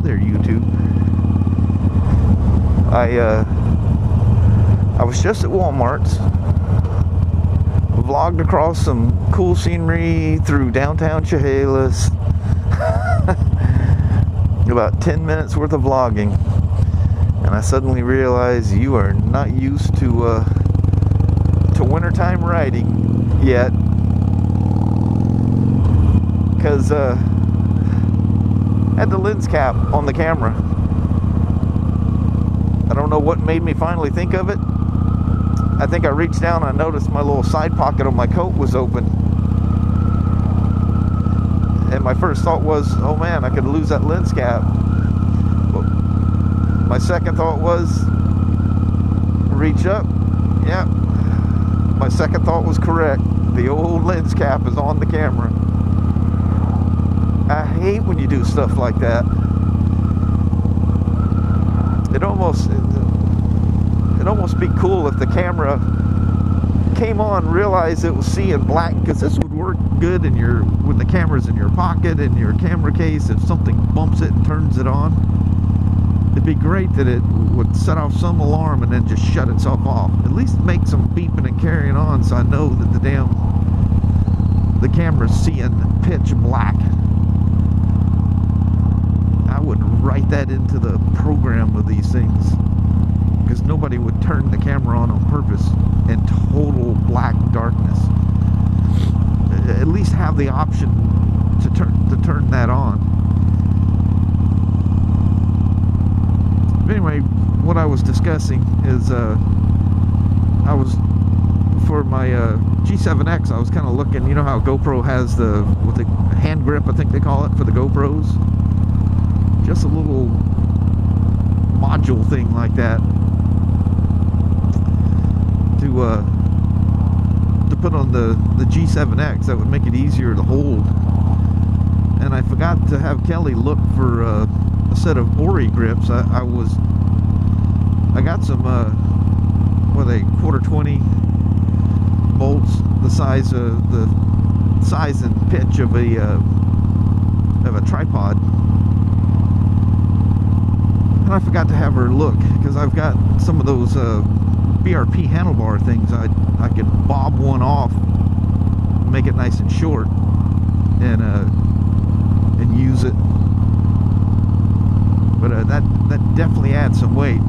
there, YouTube. I was just at Walmart's, vlogged across some cool scenery through downtown Chehalis. About 10 minutes worth of vlogging, and I suddenly realized you are not used to wintertime riding yet, because I had the lens cap on the camera. I don't know what made me finally think of it. I think I reached down and I noticed my little side pocket on my coat was open. And my first thought was, oh man, I could lose that lens cap. But my second thought was, reach up. Yeah. My second thought was correct. The old lens cap is on the camera. I hate when you do stuff like that. It'd almost be cool if the camera came on, realized it was seeing black, because this would work good in when the camera's in your pocket, in your camera case. If something bumps it and turns it on, it'd be great that it would set off some alarm and then just shut itself off. At least make some beeping and carrying on, so I know that the camera's seeing pitch black. I would write that into the program of these things, because nobody would turn the camera on purpose in total black darkness. At least have the option to turn that on. But anyway, what I was discussing is I was, for my G7X, I was kind of looking, you know how GoPro has the hand grip, I think they call it, for the GoPros? Just a little module thing like that to put on the G7X that would make it easier to hold. And I forgot to have Kelly look for a set of Ori grips. I got some what are they, 1/4-20 bolts, the size and pitch of a tripod. And I forgot to have her look, because I've got some of those BRP handlebar things. I could bob one off, make it nice and short, and use it. But that definitely adds some weight.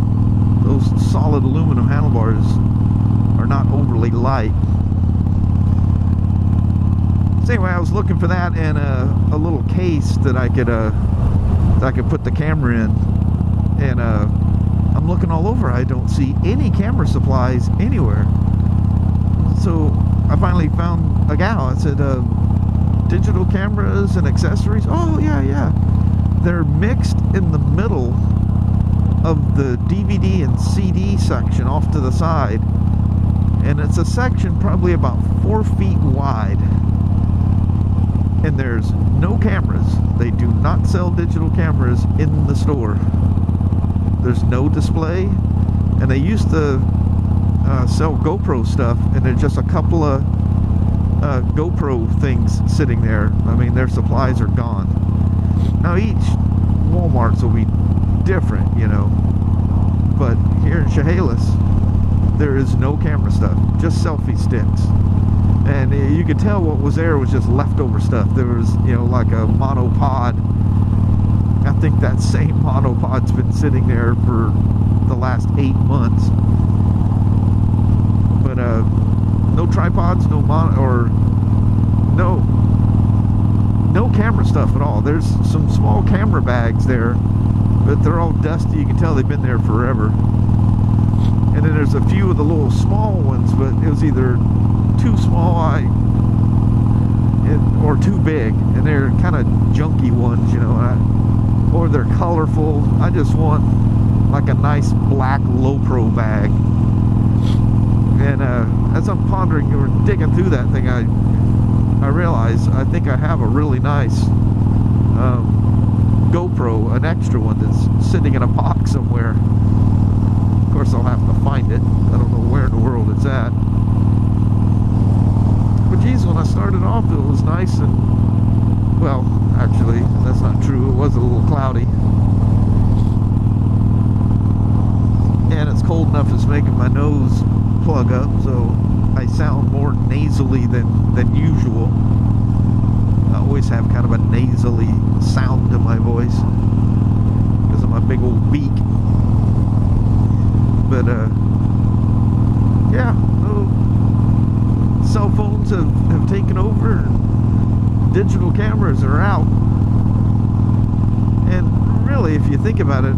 Those solid aluminum handlebars are not overly light. So anyway, I was looking for that and a little case that I could put the camera in. And I'm looking all over. I don't see any camera supplies anywhere. So I finally found a gal. I said, digital cameras and accessories? Oh, yeah. They're mixed in the middle of the DVD and CD section off to the side. And it's a section probably about 4 feet wide. And there's no cameras. They do not sell digital cameras in the store. There's no display, and they used to sell GoPro stuff, and there's just a couple of GoPro things sitting there. I mean, their supplies are gone. Now each Walmart's will be different, you know, but here in Chehalis there is no camera stuff, just selfie sticks. And you could tell what was there was just leftover stuff. There was, you know, like a monopod. I think that same monopod's been sitting there for the last 8 months. But no tripods, no camera stuff at all. There's some small camera bags there, but they're all dusty. You can tell they've been there forever. And then there's a few of the little small ones, but it was either too small or too big, and they're kind of junky ones, you know, or they're colorful. I just want like a nice black low-pro bag. And as I'm pondering or digging through that thing, I realize I think I have a really nice GoPro, an extra one that's sitting in a box somewhere. Of course, I'll have to find it. I don't know where in the world it's at. But geez, when I started off, it was nice and, well, actually, that's not true. It was a little cloudy. making my nose plug up, so I sound more nasally than usual. I always have kind of a nasally sound to my voice because of my big old beak. But yeah, cell phones have taken over, and digital cameras are out. And really, if you think about it,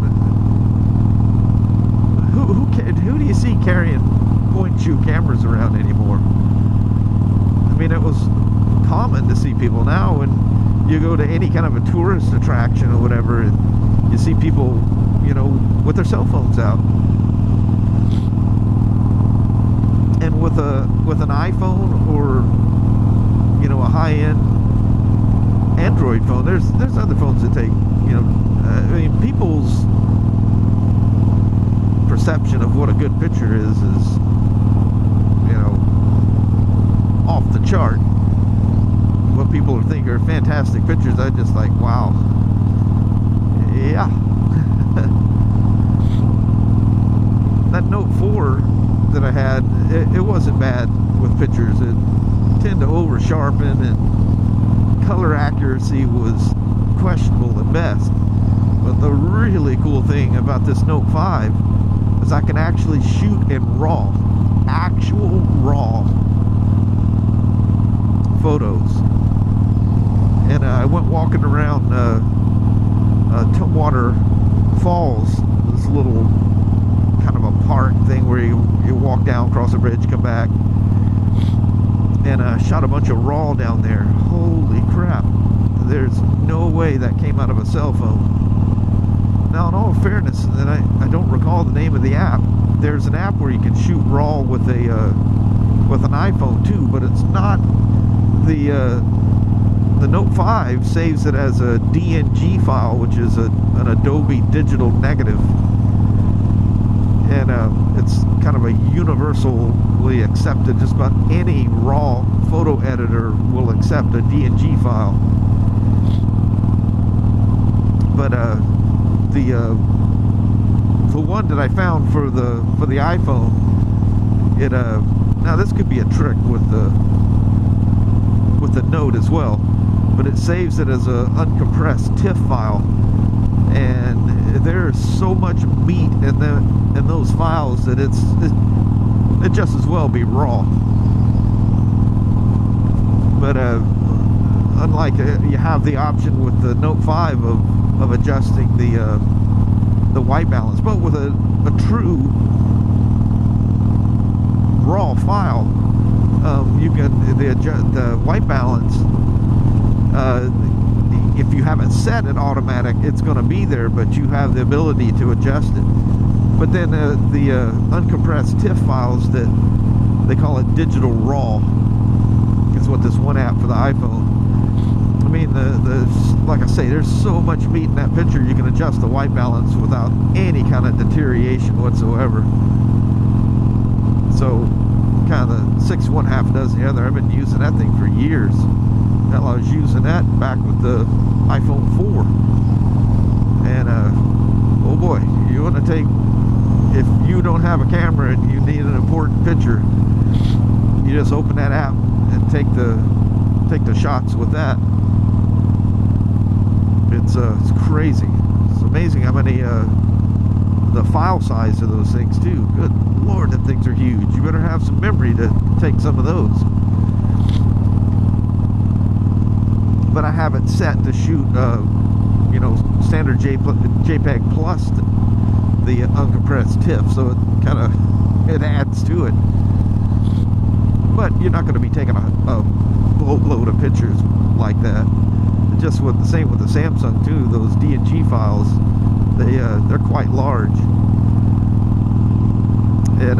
who do you see carrying point-and-shoot cameras around anymore? I mean, it was common to see people. Now when you go to any kind of a tourist attraction or whatever, and you see people, you know, with their cell phones out. And with an iPhone or, you know, a high-end Android phone, there's other phones that take, you know, I mean, people's perception of what a good picture is, you know, off the chart. What people think are fantastic pictures, I just like, wow, yeah. That Note 4 that I had, it wasn't bad with pictures. It tended to over sharpen, and color accuracy was questionable at best. But the really cool thing about this Note 5 is I can actually shoot in RAW, actual RAW photos. And I went walking around Tumwater Falls, this little kind of a park thing where you walk down, cross a bridge, come back, and shot a bunch of RAW down there. Holy crap, there's no way that came out of a cell phone. Now, in all fairness, and I don't recall the name of the app. There's an app where you can shoot RAW with an iPhone too, but it's not the Note 5 saves it as a DNG file, which is an Adobe digital negative, and it's kind of a universally accepted. Just about any RAW photo editor will accept a DNG file, but the one that I found for the iPhone, it now this could be a trick with the Note as well, but it saves it as a uncompressed TIFF file, and there's so much meat in those files that it just as well be RAW. But unlike you have the option with the Note 5 of adjusting the white balance, but with a true RAW file, you can the white balance. If you haven't set it automatic, it's going to be there, but you have the ability to adjust it. But then the uncompressed TIFF files, that they call it digital RAW, is what this one app for the iPhone. I mean, like I say, there's so much meat in that picture, you can adjust the white balance without any kind of deterioration whatsoever. So, kind of the 6 1 half dozen the other. I've been using that thing for years. Hell, I was using that back with the iPhone 4. And, oh boy, you want to take, if you don't have a camera and you need an important picture, you just open that app and take the shots with that. It's crazy. It's amazing how many the file size of those things too. Good Lord, them things are huge. You better have some memory to take some of those. But I have it set to shoot, you know, standard JPEG plus the uncompressed TIFF, so it kind of adds to it. But you're not going to be taking a boatload of pictures like that. Just with the same with the Samsung too. Those DNG files, they're quite large. And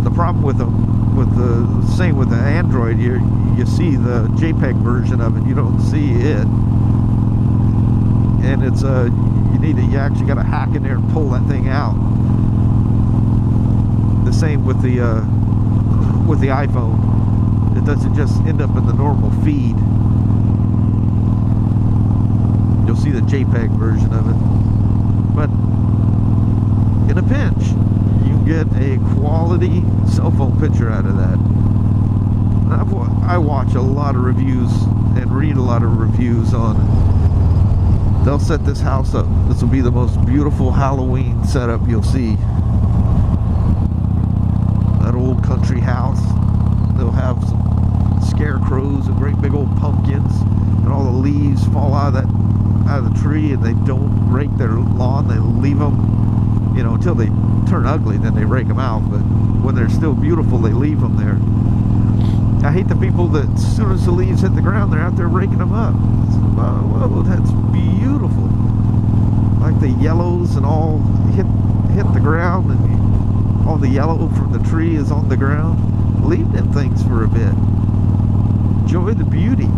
the problem with them, with the same with the Android, you see the JPEG version of it, you don't see it, and it's you actually got to hack in there and pull that thing out. The same with the iPhone. It doesn't just end up in the normal feed. You'll see the JPEG version of it, but in a pinch, you can get a quality cell phone picture out of that. I watch a lot of reviews and read a lot of reviews on it. They'll set this house up. This will be the most beautiful Halloween setup you'll see. That old country house. They'll have some scarecrows and great big old pumpkins, and all the leaves fall out of the tree, and they don't rake their lawn. They leave them, you know, until they turn ugly, then they rake them out. But when they're still beautiful, they leave them there. I hate the people that as soon as the leaves hit the ground, they're out there raking them up. Whoa, that's beautiful. Like the yellows and all hit the ground, and all the yellow from the tree is on the ground. Leave them things for a bit. Enjoy the beauty.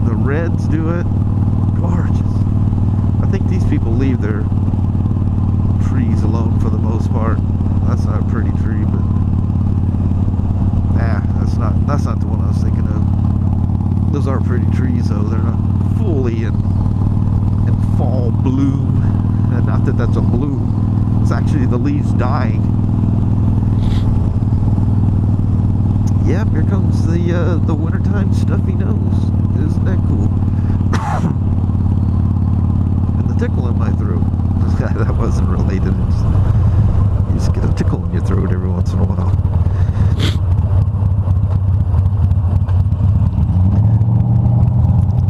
The reds do it. Gorgeous. I think these people leave their trees alone for the most part. That's not a pretty tree, but that's not the one I was thinking of. Those are pretty trees though. They're not fully in fall bloom. And not that that's a bloom. It's actually the leaves dying. Yep, here comes the wintertime stuffy nose. Isn't that cool? And the tickle in my throat. That wasn't related. You just get a tickle in your throat every once in a while.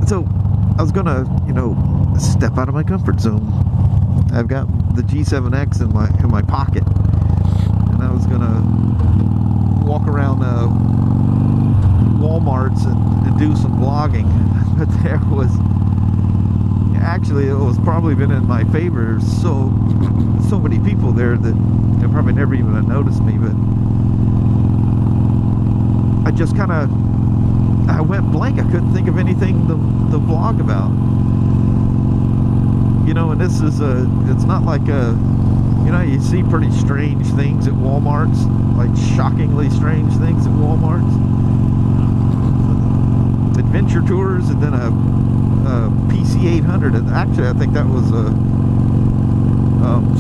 So, I was gonna, step out of my comfort zone. I've got the G7X in my pocket, and I was gonna walk around Walmarts and do some vlogging. But there was, actually, it was probably been in my favor. So many people there that they probably never even noticed me. But I just kind of, I went blank. I couldn't think of anything to vlog about. And this is it's not like you see pretty strange things at Walmart's, like shockingly strange things at Walmart's. Adventure tours, and then a PC 800. And actually, I think that was a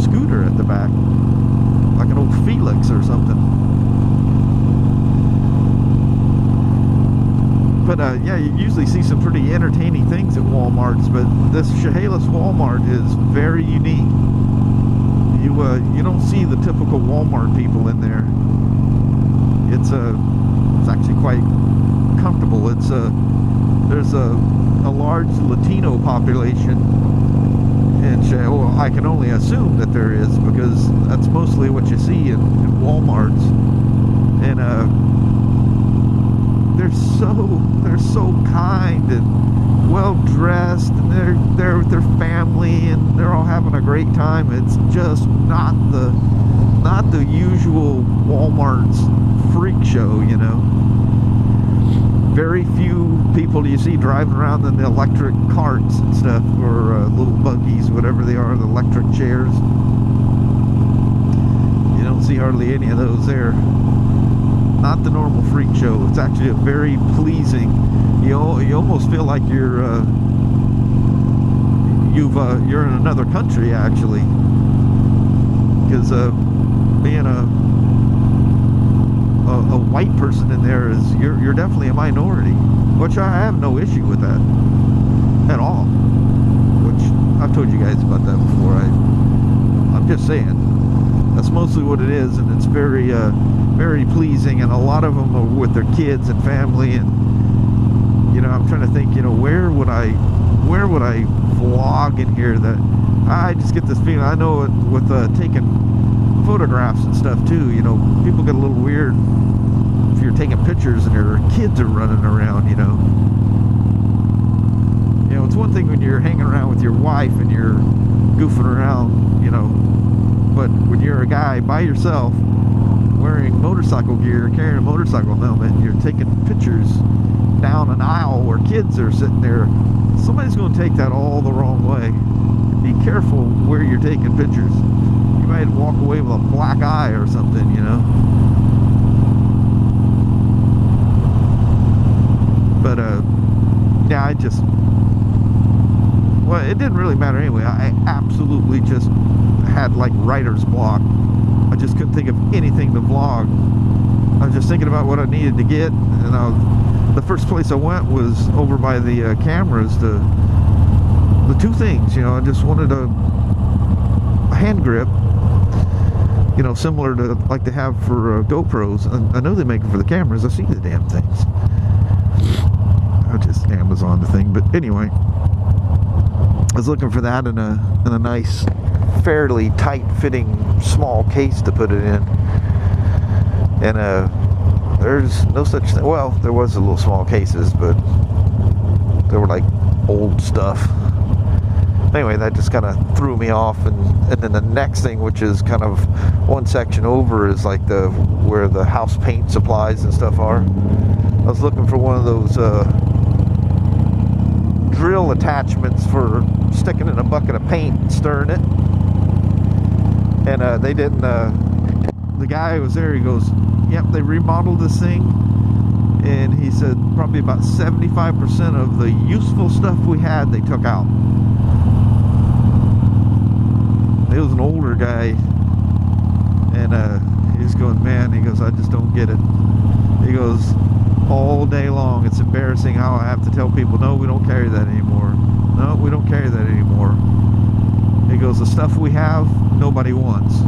scooter at the back, like an old Felix or something. But yeah, you usually see some pretty entertaining things at Walmart's, but this Chehalis Walmart is very unique. You don't see the typical Walmart people in there. It's actually quite comfortable. There's a large Latino population, and well, I can only assume that there is, because that's mostly what you see in Walmarts. And they're so kind and well dressed, and they're with their family, and they're all having a great time. It's just not the usual Walmart's freak show, Very few people you see driving around in the electric carts and stuff, or little buggies, whatever they are, the electric chairs. You don't see hardly any of those there. Not the normal freak show. It's actually a very pleasing. You almost feel like you're in another country, actually, because being a white person in there is you're definitely a minority, which I have no issue with that at all. Which I've told you guys about that before. I'm just saying that's mostly what it is, and it's very very pleasing, and a lot of them are with their kids and family. And I'm trying to think, where would I vlog in here that I just get this feeling. I know it with taking photographs and stuff too. People get a little weird if you're taking pictures and their kids are running around. It's one thing when you're hanging around with your wife and you're goofing around, but when you're a guy by yourself wearing motorcycle gear, carrying a motorcycle helmet, and you're taking pictures down an aisle where kids are sitting there, somebody's going to take that all the wrong way. Be careful where you're taking pictures. You might walk away with a black eye or something, But yeah, well, it didn't really matter anyway. I absolutely just had like writer's block I just couldn't think of anything to vlog. I was just thinking about what I needed to get, and the first place I went was over by the cameras. The two things, you know, I just wanted a hand grip, you know, similar to like they have for GoPros. I know they make them for the cameras. I see the damn things. I just Amazon the thing, but anyway, I was looking for that in a nice, fairly tight-fitting small case to put it in, and there's no such thing. Well, there was a little small cases, but they were like old stuff. Anyway, that just kind of threw me off, and then the next thing, which is kind of one section over, is like where the house paint supplies and stuff are. I was looking for one of those drill attachments for sticking in a bucket of paint and stirring it, and they didn't. The guy who was there, he goes, "Yep, they remodeled this thing," and he said probably about 75% of the useful stuff we had they took out. He was an older guy, and he's going, "Man," he goes, "I just don't get it." He goes, "All day long, it's embarrassing how I have to tell people, no, we don't carry that anymore. No, we don't carry that anymore." He goes, "The stuff we have, nobody wants.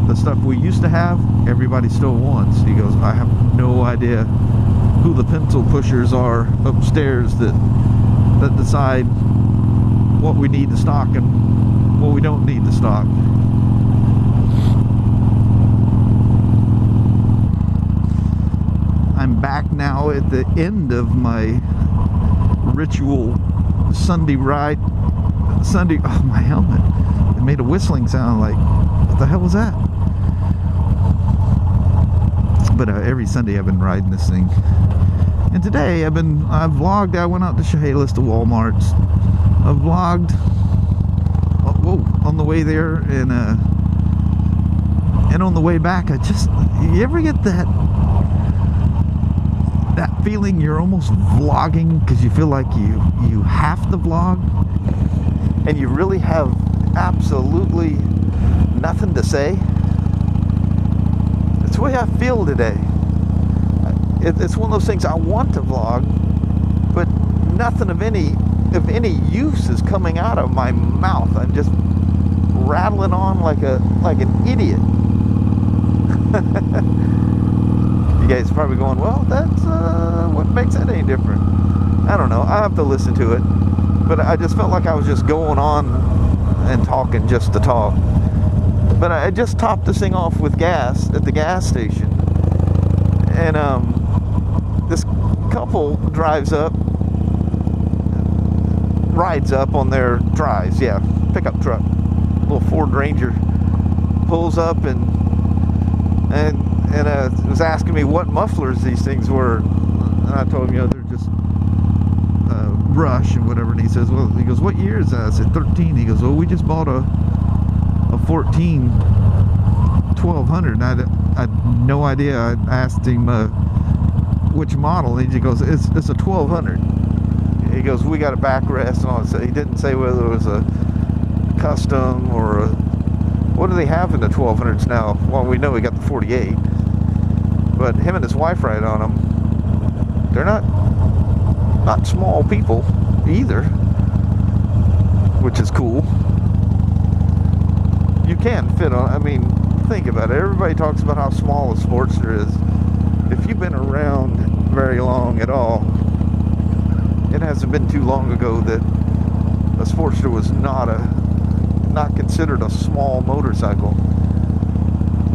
The stuff we used to have, everybody still wants." He goes, "I have no idea who the pencil pushers are upstairs that decide what we need to stock and what we don't need to stock." I'm back now at the end of my ritual Sunday ride. Oh, my helmet. It made a whistling sound. Like, what the hell was that? But every Sunday I've been riding this thing. And today I've vlogged. I went out to Chehalis to Walmart's. I vlogged on the way there, and on the way back. You ever get that feeling you're almost vlogging because you feel like you have to vlog, and you really have absolutely nothing to say? That's the way I feel today. It's one of those things. I want to vlog, but nothing of any use is coming out of my mouth. I'm just rattling on like an idiot. You guys are probably going, "Well, that's what makes it any different." I don't know. I have to listen to it, but I just felt like I was just going on and talking just to talk. But I just topped this thing off with gas at the gas station, and this couple rides up on their pickup truck, little Ford Ranger, pulls up and was asking me what mufflers these things were, and I told him, you know, they're just brush and whatever. And he says, "Well," he goes, "what year is that?" I said, 13. He goes, "Oh, we just bought a 14 1200. And I had no idea. I asked him which model, and he goes, it's a 1200. He goes, "We got a backrest and all that." So he didn't say whether it was a custom or what do they have in the 1200s now? Well, we know we got the 48, but him and his wife ride on them. They're not small people either, which is cool. You can fit on. I mean, think about it. Everybody talks about how small a Sportster is. If you've been around very long at all, it hasn't been too long ago that a Sportster was not considered a small motorcycle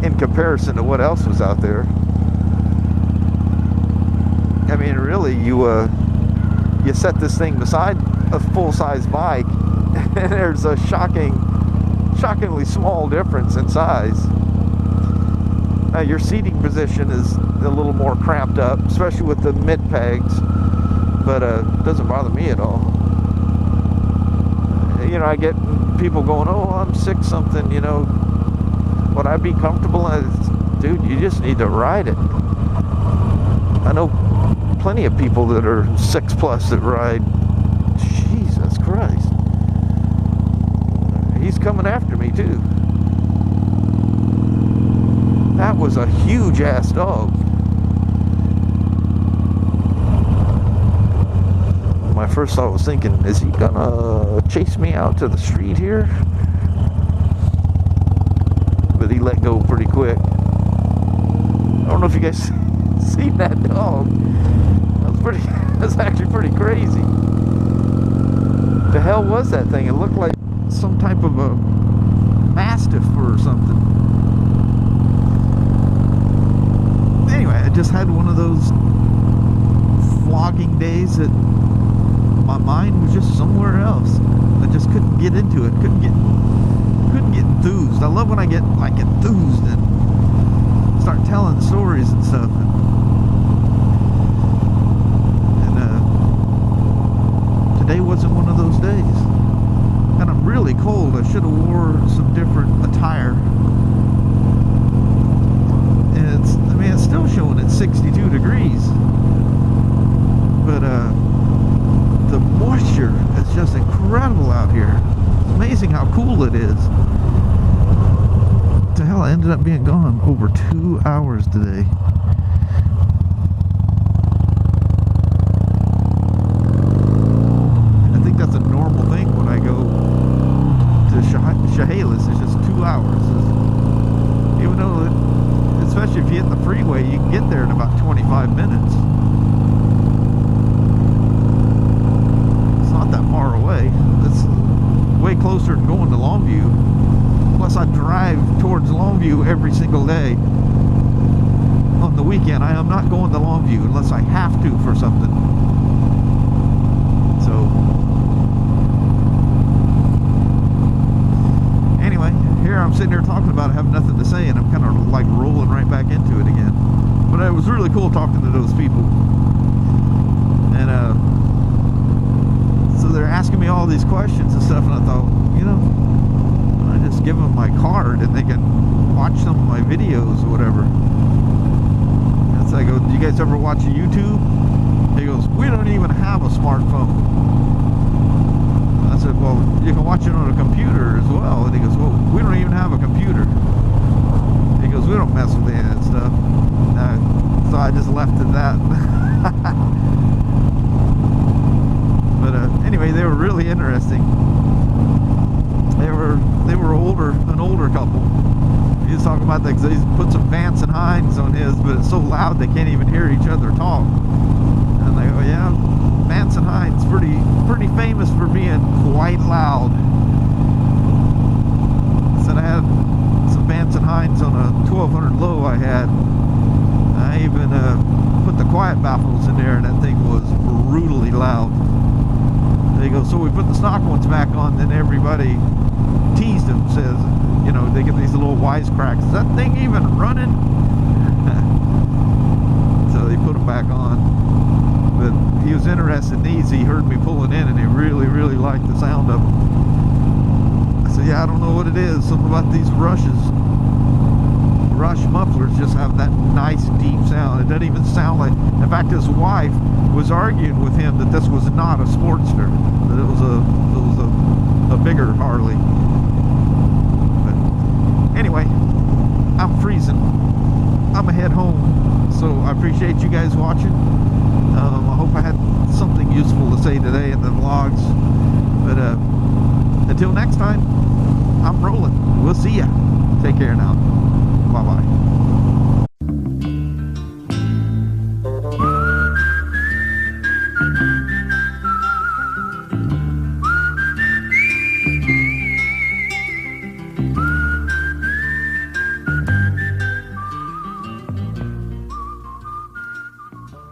in comparison to what else was out there. I mean, really, you set this thing beside a full-size bike, and there's a shockingly small difference in size. Your seating position is a little more cramped up, especially with the mid pegs, but it doesn't bother me at all. You know, I get people going, "Oh, I'm 6-something, you know, would I be comfortable?" Dude, you just need to ride it. I know plenty of people that are 6+ that ride. Jesus Christ. He's coming after me too. was a huge ass dog. My first thought was thinking, is he gonna chase me out to the street here? But he let go pretty quick. I don't know if you guys seen that dog. That's actually pretty crazy. The hell was that thing? It looked like some type of a mastiff or something. Anyway, I just had one of those vlogging days that my mind was just somewhere else. I just couldn't get into it. Couldn't get enthused. I love when I get like enthused and start telling stories and stuff. Today wasn't one of those days. And I'm really cold. I should have wore some different attire. And it's still showing at 62 degrees. But the moisture is just incredible out here. It's amazing how cool it is. What the hell, I ended up being gone over 2 hours today. That's a normal thing when I go to Chehalis. It's just 2 hours. Even though, especially if you hit the freeway, you can get there in about 25 minutes. It's not that far away. It's way closer than going to Longview. Plus, I drive towards Longview every single day. On the weekend, I am not going to Longview unless I have to for something. So here I'm sitting here talking about it, have nothing to say, and I'm kind of like rolling right back into it again. But it was really cool talking to those people. And so they're asking me all these questions and stuff, and I thought, you know, I just give them my card and they can watch some of my videos or whatever. And so I go, do you guys ever watch YouTube? He goes, we don't even have a smartphone. I said, well, you can watch it on a computer as well. And he goes, well, we don't even have a computer. He goes, we don't mess with any of that stuff. So I just left it at that. But anyway, they were really interesting. They were an older couple. He was talking about that because he put some Vance and Hines on his, but it's so loud they can't even hear each other talk. And they go, yeah, Vance and Hines pretty famous for being quite loud. Said I had some Vance and Hines on a 1200 low I had. I even put the quiet baffles in there, and that thing was brutally loud. They go, so we put the stock ones back on, then everybody teased him, says, you know, they get these little wisecracks. Is that thing even running? So they put them back on. But he was interested in these. He heard me pulling in, and he really, really liked the sound of them. I said, yeah, I don't know what it is. Something about these rushes. Rush mufflers just have that nice, deep sound. It doesn't even sound like... In fact, his wife was arguing with him that this was not a Sportster. That it was a bigger Harley. But anyway, I'm freezing. I'm gonna head home. So I appreciate you guys watching. I hope I had something useful to say today in the vlogs. But until next time, I'm rolling. We'll see ya. Take care now. Bye-bye.